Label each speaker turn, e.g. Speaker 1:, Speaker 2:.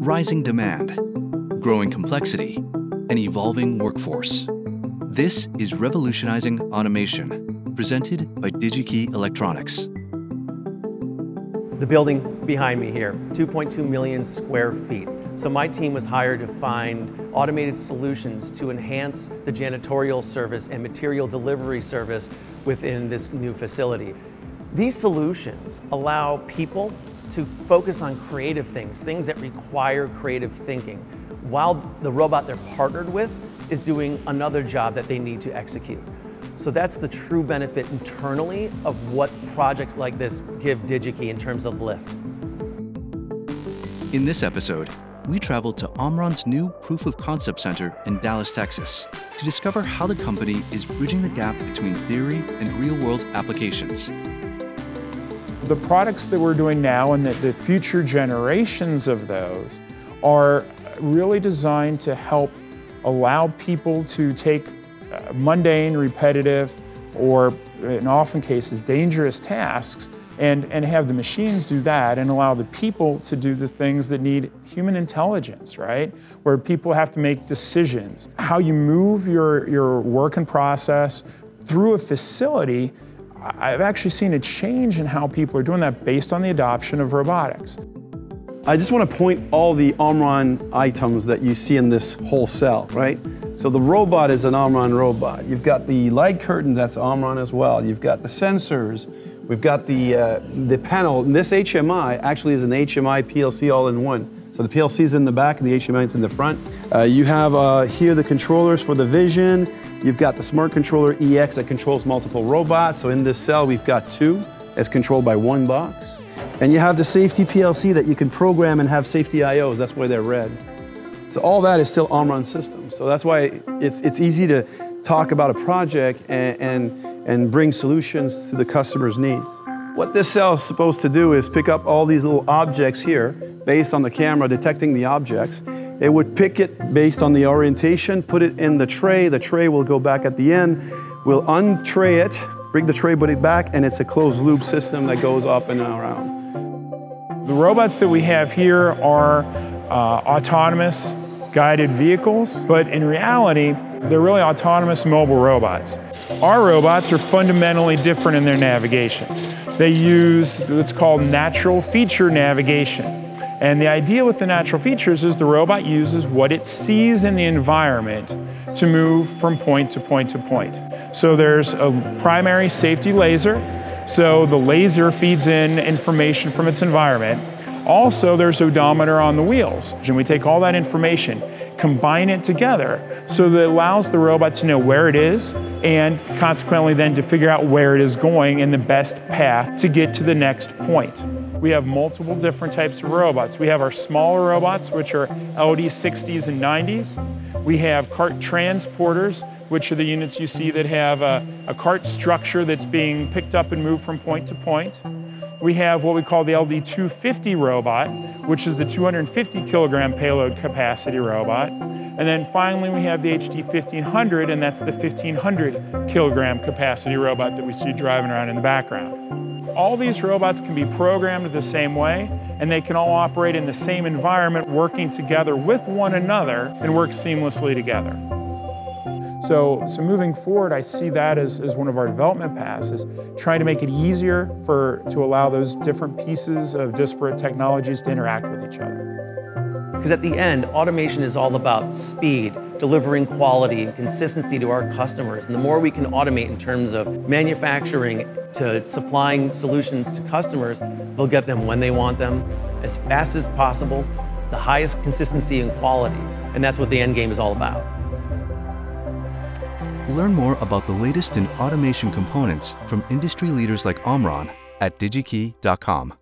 Speaker 1: rising demand, growing complexity, and evolving workforce. This is Revolutionizing Automation, presented by DigiKey Electronics.
Speaker 2: The building behind me here, 2.2 million square feet. So my team was hired to find automated solutions to enhance the janitorial service and material delivery service within this new facility. These solutions allow people to focus on creative things that require creative thinking, while the robot they're partnered with is doing another job that they need to execute. So that's the true benefit internally of what projects like this give DigiKey in terms of lift.
Speaker 1: In this episode, we traveled to Omron's new Proof of Concept Center in Dallas, Texas, to discover how the company is bridging the gap between theory and real-world applications.
Speaker 3: The products that we're doing now and the future generations of those are really designed to help allow people to take mundane, repetitive, or in often cases dangerous tasks and have the machines do that and allow the people to do the things that need human intelligence, right? Where people have to make decisions. How you move your work and process through a facility, I've actually seen a change in how people are doing that based on the adoption of robotics.
Speaker 4: I just want to point all the Omron items that you see in this whole cell, right? So the robot is an Omron robot. You've got the light curtains, that's Omron as well. You've got the sensors. We've got the panel. And this HMI actually is an HMI PLC all-in-one. So the PLC is in the back and the HMI is in the front. You have here the controllers for the vision. You've got the Smart Controller EX that controls multiple robots. So in this cell, we've got two as controlled by one box. And you have the safety PLC that you can program and have safety IOs. That's why they're red. So all that is still Omron systems. So that's why it's easy to talk about a project and bring solutions to the customer's needs. What this cell is supposed to do is pick up all these little objects here based on the camera detecting the objects. It would pick it based on the orientation, put it in the tray. The tray will go back at the end. We'll untray it, bring the tray body back, and it's a closed loop system that goes up and around.
Speaker 3: The robots that we have here are autonomous guided vehicles, but in reality, they're really autonomous mobile robots. Our robots are fundamentally different in their navigation. They use what's called natural feature navigation. And the idea with the natural features is the robot uses what it sees in the environment to move from point to point to point. So there's a primary safety laser. So the laser feeds in information from its environment. Also, there's odometer on the wheels. And we take all that information, combine it together so that it allows the robot to know where it is and consequently then to figure out where it is going and the best path to get to the next point. We have multiple different types of robots. We have our smaller robots, which are LD60s and 90s. We have cart transporters, which are the units you see that have a cart structure that's being picked up and moved from point to point. We have what we call the LD250 robot, which is the 250 kilogram payload capacity robot. And then finally we have the HD1500, and that's the 1500 kilogram capacity robot that we see driving around in the background. All these robots can be programmed the same way, and they can all operate in the same environment, working together with one another and work seamlessly together. So moving forward, I see that as one of our development paths, is trying to make it easier to allow those different pieces of disparate technologies to interact with each other.
Speaker 2: Because at the end, automation is all about speed, delivering quality and consistency to our customers. And the more we can automate in terms of manufacturing to supplying solutions to customers, they'll get them when they want them, as fast as possible, the highest consistency and quality. And that's what the end game is all about.
Speaker 1: Learn more about the latest in automation components from industry leaders like Omron at digikey.com.